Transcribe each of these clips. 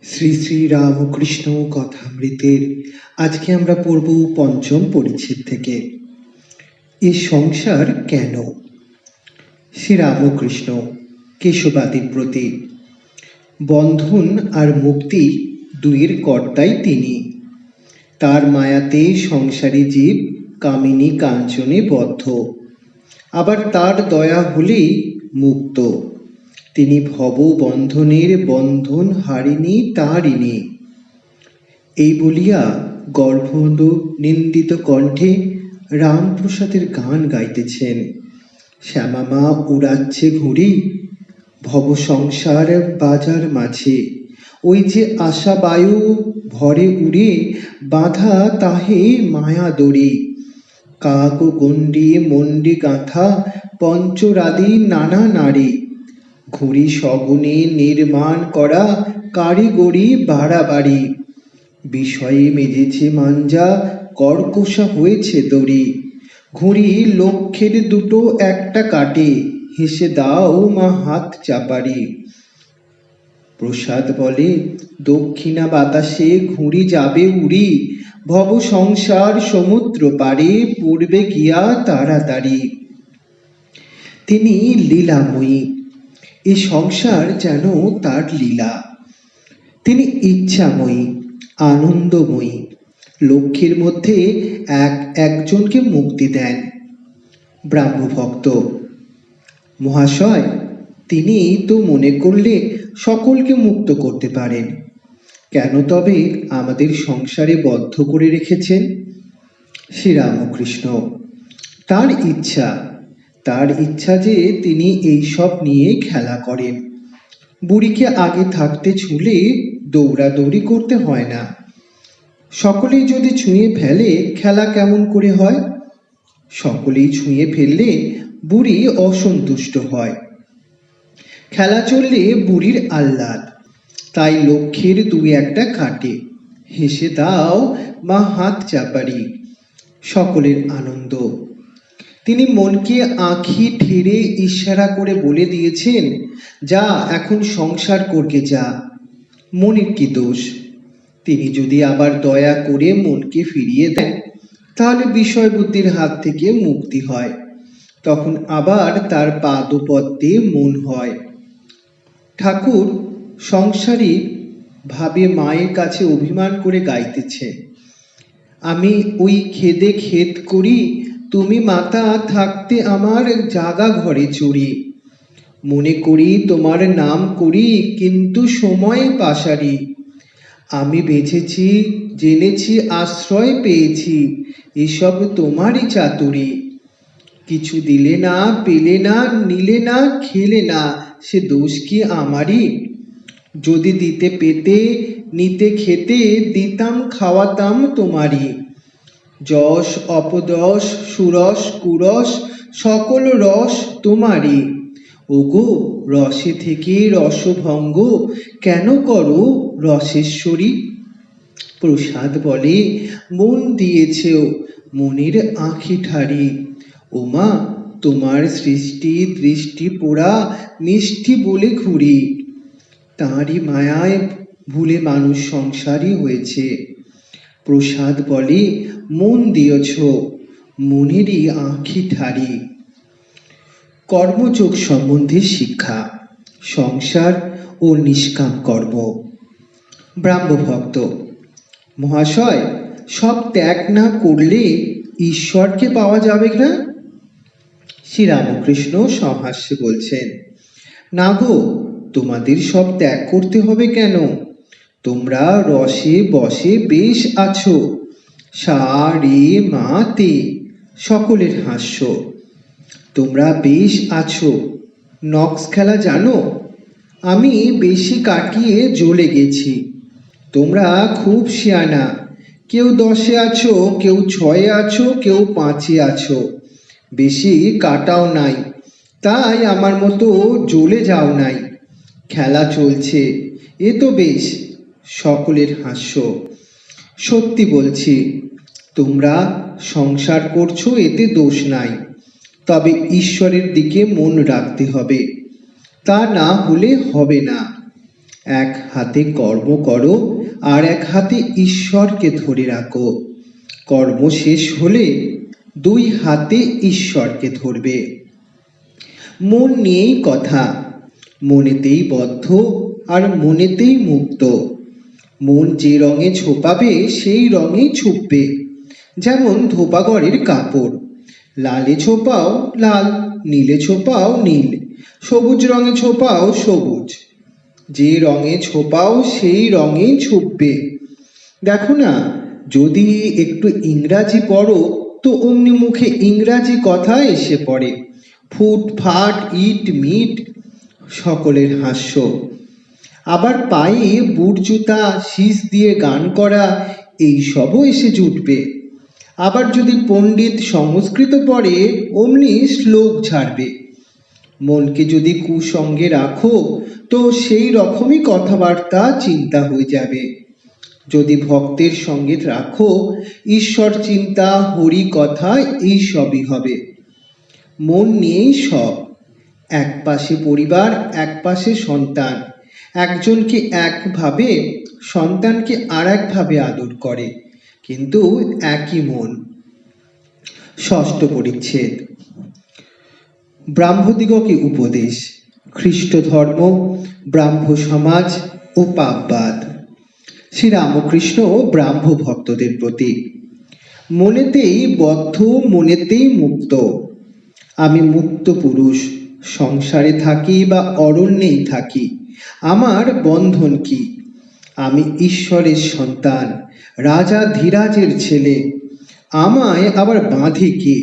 শ্রী শ্রী রামকৃষ্ণ কথামৃতের আজকে আমরা পড়ব পঞ্চম পরিচ্ছেদ থেকে এ সংসার কেন। শ্রী রামকৃষ্ণ কেশবাদীর প্রতি। বন্ধন আর মুক্তি দুইয়ের কর্তাই তিনি। তার মায়াতে সংসারী জীব কামিনী কাঞ্চনে বদ্ধ, আবার তার দয়া হলেই মুক্ত। তিনি ভব বন্ধনের বন্ধন হারিনি তারিণী। এই বলিয়া গর্ভদ নিন্দিত কণ্ঠে রামপ্রসাদের গান গাইতেছেন। শ্যামামা উড়াচ্ছে ঘুড়ি ভব সংসার বাজার মাঝে, ওই যে আশা বায়ু ভরে উড়ে বাঁধা তাহে মায়া দড়ি। কাক গণ্ডি মন্ডি গাঁথা পঞ্চরাদি নানা নারী, ঘুড়ি সগুণে নির্মাণ করা কারিগরি বাড়াবাড়ি। বিষয়ে মেজেছে মাঞ্জা কর্কশা হয়েছে দড়ি, ঘুড়ি লক্ষ্যের দুটো একটা কাটে, হেসে দাও মা হাত চাপারি। প্রসাদ বলে দক্ষিণা বাতাসে ঘুড়ি যাবে উড়ি, ভব সংসার সমুদ্র পারে পূর্বে গিয়া তাড়াতাড়ি। তিনি লীলাময়ী, এই সংসার যেন তার লীলা। তিনি ইচ্ছাময়ী, আনন্দময়ী, লক্ষ্মীর মধ্যে একজনকে মুক্তি দেন, ব্রাহ্মভক্ত মহাশয়। তিনি তো মনে করলে সকলকে মুক্ত করতে পারেন, কেন তবে আমাদের সংসারে বদ্ধ করে রেখেছেন? শ্রীরামকৃষ্ণ তার ইচ্ছা যে তিনি এই সব নিয়ে খেলা করেন। বুড়িকে আগে থাকতে ছুঁলে দৌড়াদৌড়ি করতে হয় না। সকলেই যদি ছুঁয়ে ফেলে খেলা কেমন করে হয়? সকলেই ছুঁয়ে ফেললে বুড়ি অসন্তুষ্ট হয়। খেলা চললে বুড়ির আহ্লাদ, তাই লক্ষ্যের দুই একটা কাটে, হেসে দাও মা হাত চাপারি, সকলের আনন্দ। তিনি মনকে আঁখি ঠেরে ইশারা করে বলে দিয়েছেন, যা এখন সংসার করকে যা। মনের কি দোষ? তিনি যদি আবার দয়া করে মনকে ফিরিয়ে দেন, তাহলে বিষয় বুদ্ধির হাত থেকে মুক্তি হয়, তখন আবার তার পাদপদ্মে মন হয়। ঠাকুর সংসারী ভাবে মায়ের কাছে অভিমান করে গাইতেছে, আমি ওই খেদে খেদ করি, তুমি মাতা থাকতে আমার জাগা ঘরে চুরি। মনে করি তোমার নাম করি, কিন্তু সময় পাশারি। আমি বেঁচেছি জেনেছি আশ্রয় পেয়েছি, এসব তোমারই চাতুরি। কিছু দিলে না পেলে না নিলে না খেলে না, সে দোষ কি আমারই? যদি দিতে পেতে নিতে খেতে, দিতাম খাওয়াতাম তোমারই। যশ অপযশ সুরস কুরস সকল রস তোমারই। ওগো রসে থেকে রসভঙ্গ, কেন করো রসেশ্বরী? প্রসাদ বলে মন দিয়েছেও মনের আঁখি ঠারি। ওমা তোমার সৃষ্টি দৃষ্টি পোড়া মিষ্টি বলে ঘুরি। তাঁরই মায়ায় ভুলে মানুষ সংসারী হয়েছে। প্রসাদ বলে মন দিয়েছ মনেরই আঁখি ঠারি। কর্মযোগ সম্বন্ধে শিক্ষা, সংসার ও নিষ্কাম কর্ম। ব্রাহ্মভক্ত মহাশয়, সব ত্যাগ না করলে ঈশ্বরকে পাওয়া যাবে না? শ্রীরামকৃষ্ণ সহাস্যে বলছেন, না গো, তোমাদের সব ত্যাগ করতে হবে কেন? তোমরা রসে বসে বেশ আছো। সা রে মা তে, সকলের হাস্য। তোমরা বেশ আছো। নক্স খেলা জানো? আমি বেশি কাটিয়ে জ্বলে গেছি। তোমরা খুব শিয়ানা, কেউ 10-এ আছো, কেউ 6-এ আছো, কেউ 5-এ আছো, বেশি কাটাও নাই, তাই আমার মতো জ্বলে যাও নাই। খেলা চলছে, এ তো বেশ। সকলের হাস্য। সত্যি বলছি, তোমরা সংসার করছো, এতে দোষ নাই, তবে ঈশ্বরের দিকে মন রাখতে হবে, তা না হলে হবে না। এক হাতে কর্ম করো, আর এক হাতে ঈশ্বরকে ধরে রাখো। কর্ম শেষ হলে দুই হাতে ঈশ্বরকে ধরবে। মন নিয়েই কথা, মনেতেই বদ্ধ আর মনেতেই মুক্ত। মন যে রঙে ছোপাবে সেই রঙেই ছুপবে। যেমন ধোপাঘরের কাপড়, লালে ছোপাও লাল, নীলে ছোপাও নীল, সবুজ রঙে ছোপাও সবুজ। যে রঙে ছোপাও সেই রঙেই ছুপবে। দেখো না, যদি একটু ইংরাজি পড়ো তো অমনি মুখে ইংরাজি কথা এসে পড়ে। ফুট ফাট ইট মিট সকলের হাস্য। আবার পায়ে বুট জুতা, শীষ দিয়ে গান করা, এই সবও এসে জুটবে। আবার যদি পণ্ডিত সংস্কৃত পড়ে অমনি শ্লোক ঝাড়বে। মনকে যদি কুসঙ্গে রাখো তো সেই রকমই কথাবার্তা চিন্তা হয়ে যাবে। যদি ভক্তের সঙ্গে রাখো, ঈশ্বর চিন্তা, হরি কথা, এই সবই হবে। মন নিয়েই সব। এক পাশে পরিবার, এক পাশে সন্তান। একজনকে একভাবে, সন্তানকে আর একভাবে আদর করে, কিন্তু একই মন। ষষ্ঠ পরিচ্ছেদ। ব্রাহ্মদিগকে উপদেশ, খ্রিস্ট ধর্ম, ব্রাহ্ম সমাজ ও পাপবাদ। শ্রীরামকৃষ্ণ ব্রাহ্ম ভক্তদের প্রতি। মনেতেই বদ্ধ, মনেতেই মুক্ত। আমি মুক্ত পুরুষ, সংসারে থাকি বা অরণ্যেই থাকি, আমার বন্ধন কি? আমি ঈশ্বরের সন্তান, রাজা ধীরাজের ছেলে, আমায় আবার বাঁধে কে?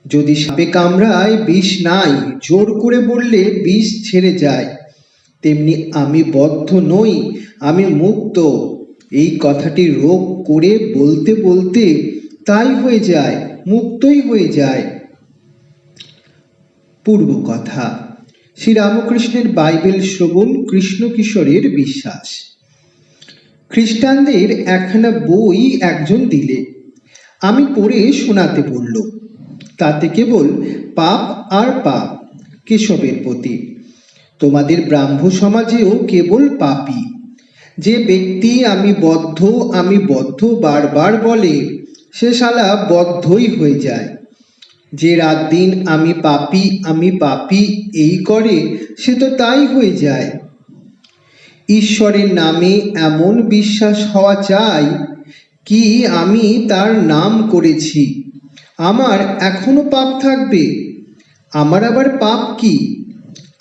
যদি সাপে কামড়ায় বিষ নাই, জোর করে বললে বিষ ছেড়ে যায়। তেমনি আমি বদ্ধ নই, আমি মুক্ত। এই কথাটি রোগ করে বলতে বলতে তাই হয়ে যায়, মুক্তই হয়ে যায়। পূর্ব কথা। শ্রীরামকৃষ্ণের বাইবেল শ্রবণ কৃষ্ণ কিশোরের বিশ্বাস। খ্রিস্টানদের একখানা বই একজন দিলে, আমি পড়ে শোনাতে বলল। তাতে কেবল পাপ আর পাপ, কেশবের প্রতি। তোমাদের ব্রাহ্ম সমাজেও কেবল পাপী। যে ব্যক্তি আমি বদ্ধ বারবার বলে, সে শালা বদ্ধই হয়ে যায়। যে রাত দিন আমি পাপী এই করে, সে তো তাই হয়ে যায়। ঈশ্বরের নামে এমন বিশ্বাস হওয়া চাই কি আমি তার নাম করেছি, আমার এখনো পাপ থাকবে। আমার আবার পাপ কি?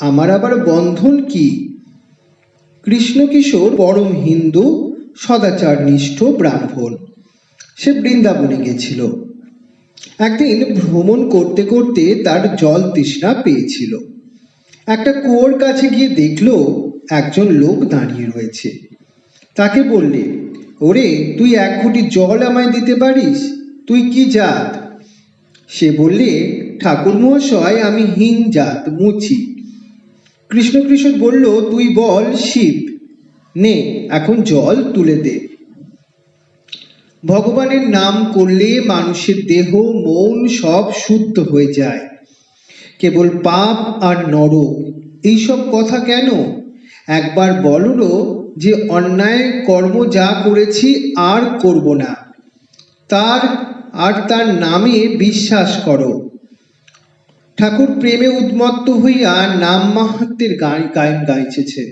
আমার আবার বন্ধন কি? কৃষ্ণকিশোর পরম হিন্দু, সদাচারনিষ্ঠ ব্রাহ্মণ। সে বৃন্দাবনে গেছিল। একদিন ভ্রমণ করতে করতে তার জল তৃষ্ণা পেয়েছিল। একটা কুয়োর কাছে গিয়ে দেখলো একজন লোক দাঁড়িয়ে রয়েছে। তাকে বললে, ওরে, তুই এক ঘুঁটি জল আমায় দিতে পারিস? তুই কি জাত? সে বললে, ঠাকুর মহাশয়, আমি হীন জাত, মুচি। কৃষ্ণকিশোর বলল, তুই বল শিব। নে, এখন জল তুলে দে। ভগবানের নাম করলে মানুষের দেহ মন সব শুদ্ধ হয়ে যায়। কেবল পাপ আর নরক, এইসব কথা কেন? একবার বলো যে অন্যায় কর্ম যা করেছি আর করব না, তার নামে বিশ্বাস করো। ঠাকুর প্রেমে উন্মত্ত হইয়া নাম মাহাত্ম্যের গান গাইছেছেন।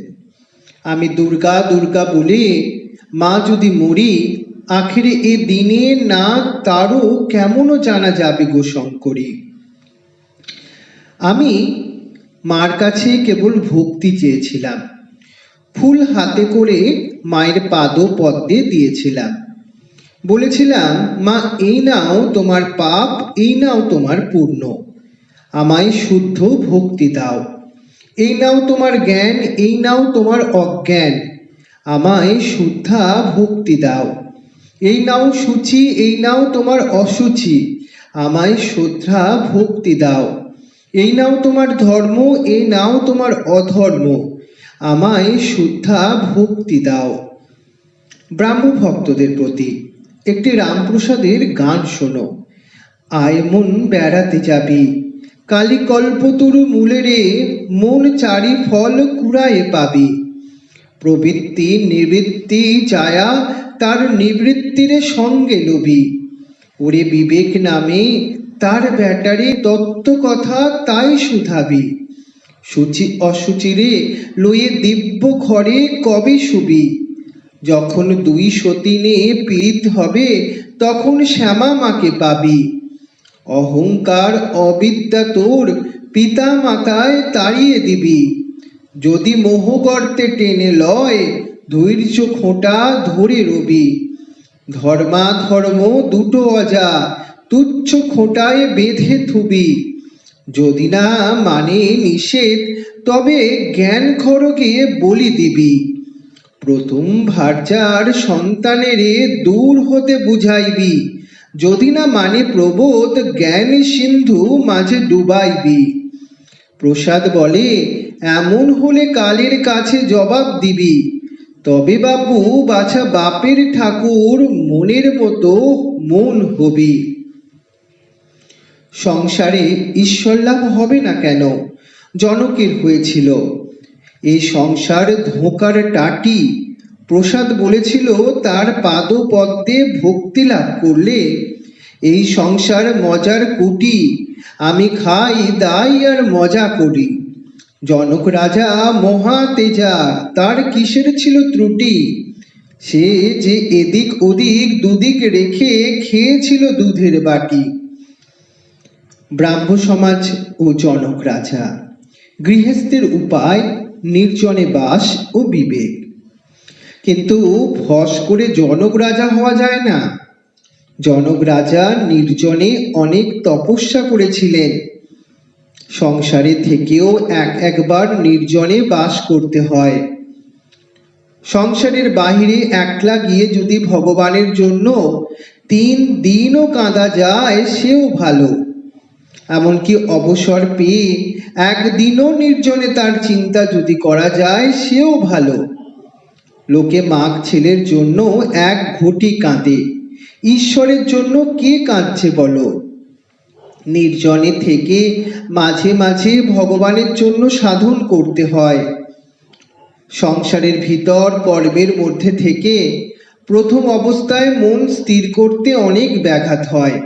আমি দুর্গা দুর্গা বলে মা যদি মরি, আখেরে এ দিনে না তারও কেমনও জানা যাবে গো শঙ্করী। আমি মার কাছে কেবল ভক্তি চেয়েছিলাম। ফুল হাতে করে মায়ের পাদ পদ্মে দিয়েছিলাম। বলেছিলাম, মা, এই নাও তোমার পাপ, এই নাও তোমার পুণ্য, আমায় শুদ্ধ ভক্তি দাও। এই নাও তোমার জ্ঞান, এই নাও তোমার অজ্ঞান, আমায় শুদ্ধা ভক্তি দাও। এই নাও সূচি, এই নাও তোমার অসুচি, আমায় শ্রদ্ধা ভক্তি দাও। এই নাও তোমার ধর্ম, এই নাও তোমার অধর্ম, আমায় শুদ্ধা ভক্তি দাও। ব্রাহ্ম ভক্তদের প্রতি একটি রামপ্রসাদের গান শোনো। আয় মন বেড়াতে যাবি, কালী কল্পতরু মূলে রে, মন চারি ফল কুড়ায়ে পাবি। প্রবৃত্তি নিবৃত্তি চায়া তার নিবৃত্তির সঙ্গে লোভী। ওরে বিবেক নামে তার ব্যাটারে তত্ত্ব কথা তাই শুধাবি। সূচি অসুচিরে লয়ে দিব্য ঘরে কবে শুবি। যখন দুই সতীনে পীড়িত হবে তখন শ্যামা মাকে পাবি। অহংকার অবিদ্যা তোর পিতা মাতায় তাড়িয়ে দিবি। যদি মোহ গর্তে টেনে লয় ধৈর্য খোঁটা ধরে রবি। ধর্মাধর্ম দুটো অজা তুচ্ছ খোঁটায় বেঁধে থুবি। যদি না মানে নিষেধ তবে জ্ঞান খড়গে বলি দিবি। প্রথম ভার্যার সন্তানেরে দূর হতে বুঝাইবি। যদি না মানে প্রবোধ জ্ঞান সিন্ধু মাঝে ডুবাইবি। প্রসাদ বলে এমন হলে কালের কাছে জবাব দিবি। তবে বাপু বাছা বাপের ঠাকুর মনের মতো মন হবি। সংসারে ঈশ্বর লাভ হবে না কেন? জনকের হয়েছিল। এই সংসার ধোঁকার টাটি। প্রসাদ বলেছিল তার পাদপদ্মে ভক্তি লাভ করলে এই সংসার মজার কুটি। আমি খাই দাই আর মজা করি। জনক রাজা মহা তেজা, তার কিসের ছিল ত্রুটি? সে যে এদিক ওদিক দুদিক রেখে খেয়েছিল দুধের বাটি। ব্রাহ্ম সমাজ ও জনক রাজা। গৃহস্থের উপায় নির্জনে বাস ও বিবেক। কিন্তু ফস করে জনক রাজা হওয়া যায় না। জনক রাজা নির্জনে অনেক তপস্যা করেছিলেন। সংসারে থেকেও একবার নির্জনে বাস করতে হয়। সংসারের বাহিরে একলা গিয়ে যদি ভগবানের জন্য 3 দিনও কাঁদা যায় সেও ভালো। এমনকি অবসর পেয়ে একদিনও নির্জনে তার চিন্তা যদি করা যায় সেও ভালো। লোকে মাগ ছেলের জন্য 1 ঘটি কাঁদে, ঈশ্বরের জন্য কে কাঁদছে বলো? নির্জনে থেকে মাঝে মাঝে ভগবানের জন্য সাধন করতে হয়। সংসারের ভিতর কর্মের মধ্যে থেকে প্রথম অবস্থায় মন স্থির করতে অনেক ব্যাঘাত হয়।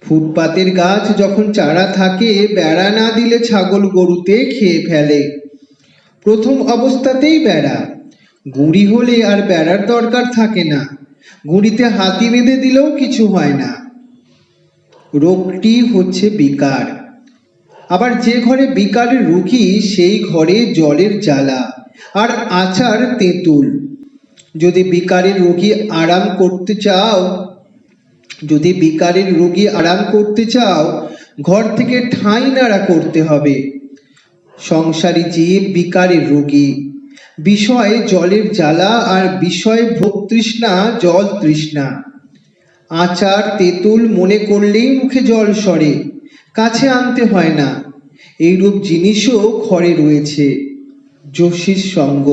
ফুটপাতের গাছ যখন চারা থাকে বেড়া না দিলে ছাগল গরুতে খেয়ে ফেলে। প্রথম অবস্থাতেই বেড়া, গুঁড়ি হলে আর বেড়ার দরকার থাকে না। গুঁড়িতে হাতি বেঁধে দিলেও কিছু হয় না। রোগটি হচ্ছে বিকার। আবার যে ঘরে বিকারের রুগী সেই ঘরে জলের জ্বালা আর আচার তেঁতুল। যদি বিকারের রোগী আরাম করতে চাও ঘর থেকে ঠাঁই নাড়া করতে হবে। সংসারী জীব বিকারের রোগী। বিষয় জলের জ্বালা আর বিষয় ভোগ তৃষ্ণা জল তৃষ্ণা। আচার তেঁতুল মনে করলেই মুখে জল সরে, কাছে আনতে হয় না। এইরূপ জিনিসও ঘরে রয়েছে, যোশীর সঙ্গ।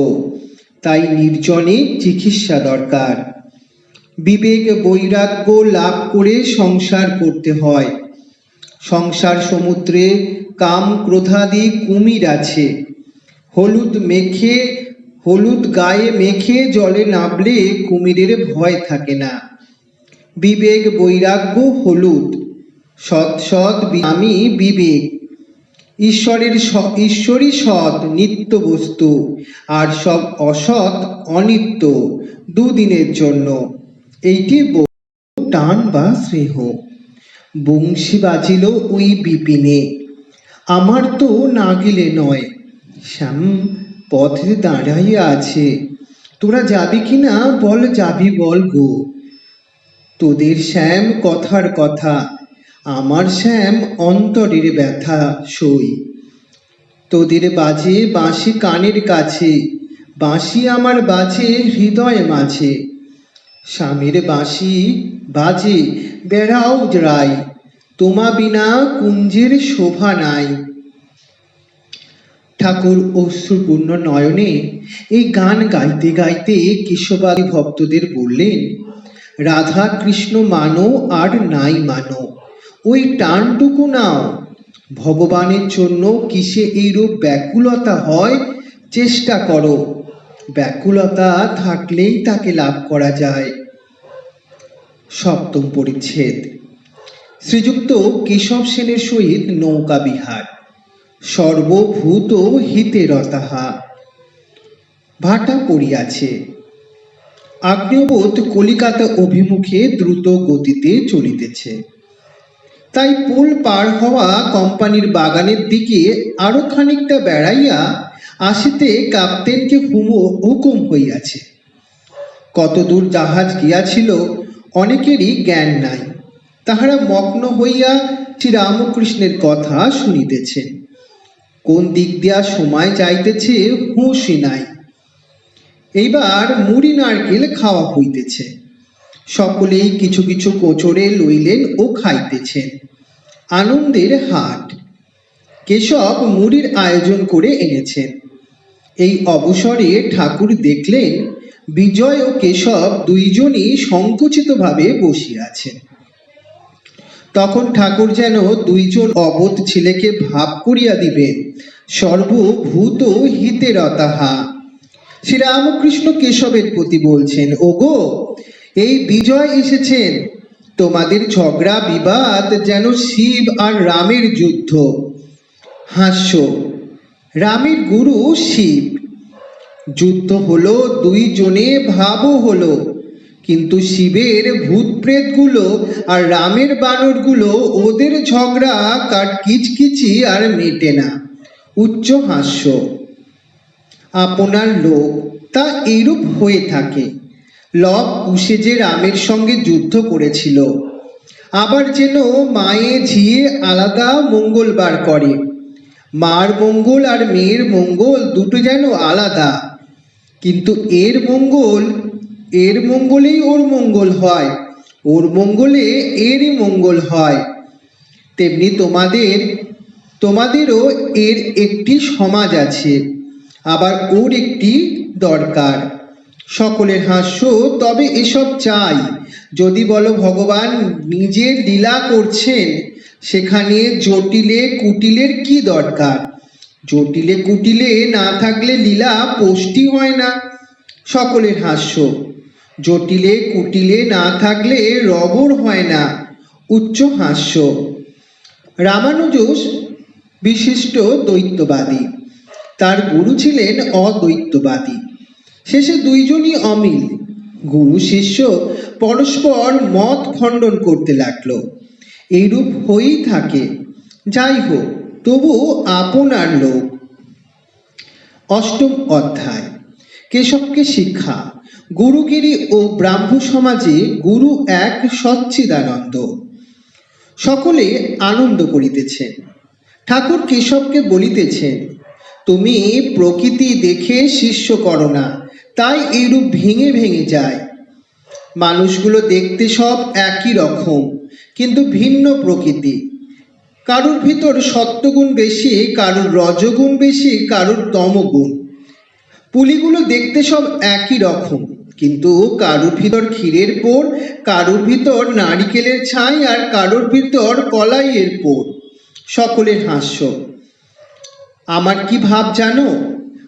তাই নির্জনে চিকিৎসা দরকার। বিবেক বৈরাগ্য লাভ করে সংসার করতে হয়। সংসার সমুদ্রে কাম ক্রোধাদি কুমির আছে। হলুদ গায়ে মেখে জলে নামলে কুমিরের ভয় থাকে না। বিবেক বৈরাগ্য হলুদ, সৎ আমি বিবেক। ঈশ্বরই সৎ নিত্য বস্তু, আর সব অসৎ অনিত্য, দুদিনের জন্য। এইটি টান বা স্নেহ। বংশী বাজিল ওই বিপিনে, আমার তো না গেলে নয়। শ্যাম পথে দাঁড়াইয়া আছে, তোরা যাবি কিনা বল, যাবি বল গো। তোদের শ্যাম কথার কথা, আমার শ্যাম অন্তরের ব্যথা সই। তোদের বাজে বাঁশি কানের কাছে, বাঁশি আমার বাজে হৃদয় মাঝে। স্বামীর বাঁশি বাজে বেড়াও রাই, তোমা বিনা কুঞ্জের শোভা নাই। ঠাকুর অশ্রুপূর্ণ নয়নে এই গান গাইতে গাইতে কেশবাদী ভক্তদের বললেন, রাধা কৃষ্ণ মানো আর নাই মানো, ওই টানটুকু নাও। ভগবানের জন্য কিসে এইরূপ ব্যাকুলতা হয় চেষ্টা করো। ব্যাকুলতা থাকলেই তাকে লাভ করা যায়। সপ্তম পরিচ্ছেদ। শ্রীযুক্ত কেশব সেনের সহিত নৌকা বিহার। সর্বভূত হিতে রতাহা। ভাটা পড়িয়াছে। আগ্নেয়বোধ কলিকাতা অভিমুখে দ্রুত গতিতে চলিতেছে। তাই পোল পার হওয়া কোম্পানির বাগানের দিকে আরো খানিকটা বেড়াইয়া আসিতে কাপ্তেনকে হুকুম হইয়াছে। কতদূর জাহাজ গিয়াছিল অনেকেরই জ্ঞান নাই। তাহারা মগ্ন হইয়া শ্রীরামকৃষ্ণের কথা শুনিতেছেন। কোন দিক দিয়া সময় যাইতেছে হুঁশই নাই। এইবার মুড়ি নারকেল খাওয়া হইতেছে। সকলেই কিছু কিছু কোচরে লইলেন ও খাইতেছেন। আনন্দের হাট। কেশব মুড়ির আয়োজন করে এনেছেন। এই অবসরে ঠাকুর দেখলেন বিজয় ও কেশব দুইজনই সংকুচিতভাবে বসিয়াছেন। তখন ঠাকুর যেন দুইজন অবোধ ছেলেকে ভাব করিয়া দিবেন সর্বভূত হিতে রতাহা। শ্রীরামকৃষ্ণ কেশবের প্রতি বলছেন, ওগো, এই বিজয় এসেছেন। তোমাদের ঝগড়া বিবাদ যেন শিব আর রামের যুদ্ধ। হাস্য। রামের গুরু শিব। যুদ্ধ হলো, দুইজনে ভাবও হলো, কিন্তু শিবের ভূত প্রেতগুলো আর রামের বানরগুলো ওদের ঝগড়া কার কিচকিচি আর মেটে না। উচ্চ হাস্য। আপনার লোক তা এইরূপ হয়ে থাকে। লব কুশে যে রামের সঙ্গে যুদ্ধ করেছিল, আবার যেন মায়ে ঝিয়ে আলাদা মঙ্গলবার করে। মার মঙ্গল আর মেয়ের মঙ্গল দুটো যেন আলাদা, কিন্তু এর মঙ্গলেই ওর মঙ্গল হয়, ওর মঙ্গলে এরই মঙ্গল হয়। তেমনি তোমাদেরও এর একটি সমাজ আছে, আবার ওর একটি দরকার। সকলের হাস্য। তবে এসব চাই যদি বলো ভগবান নিজের লীলা করছেন, সেখানে জটিলে কুটিলের কি দরকার? জটিলে কুটিলে না থাকলে লীলা পোষ্টি হয় না। সকলের হাস্য। জটিলে কুটিলে না থাকলে রগর হয় না। উচ্চ হাস্য। রামানুজ বিশিষ্ট দ্বৈতবাদী, তার গুরু ছিলেন অদ্বৈতবাদী। শেষে দুইজনই অমিল। গুরু শিষ্য পরস্পর মত খণ্ডন করতে লাগলো। এইরূপ হয়েই থাকে। যাই হোক, তবু আপনার লোক। অষ্টম অধ্যায়। কেশবকে শিক্ষা। গুরুগিরি ও ব্রাহ্ম সমাজে গুরু এক সচ্চিদানন্দ। সকলে আনন্দ করিতেছেন। ঠাকুর কেশবকে বলিতেছেন, তুমি প্রকৃতি দেখে শিষ্য করো না, তাই এইরূপ ভেঙে ভেঙে যায়। মানুষগুলো দেখতে সব একই রকম, কিন্তু ভিন্ন প্রকৃতি। কারুর ভিতর সত্ত্বগুণ বেশি, কারুর রজগুণ বেশি, কারুর তমগুণ। পুলিগুলো দেখতে সব একই রকম, কিন্তু কারুর ভিতর ক্ষীরের পোড়, কারুর ভিতর নারিকেলের ছাই, আর কারুর ভিতর কলাইয়ের পোড়। সকলের হাস্য। আমার কি ভাব জানো?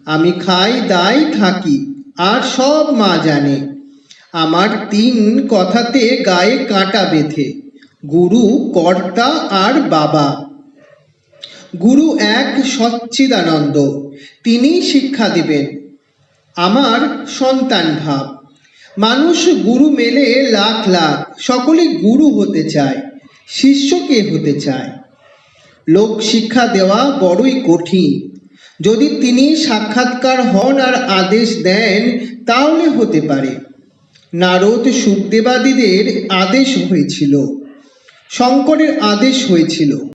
আমি খাই দাই থাকি, আর সব মা জানে। আমার তিন কথাতে গায়ে কাঁটা বেঁধে, গুরু, কর্তা আর বাবা। গুরু এক সচ্চিদানন্দ, তিনিই শিক্ষা দিবেন। আমার সন্তান ভাব। মানুষ গুরু মেলে লাখ লাখ, সকলে গুরু হতে চায়, শিষ্য কে হতে চায়? লোক শিক্ষা দেওয়া বড়ই কঠিন। যদি তিনি সাক্ষাৎকার হন আর আদেশ দেন, তাহলে হতে পারে। নারদ শুকদেবাদিদের আদেশ হয়েছিল, শঙ্করের আদেশ হয়েছিল।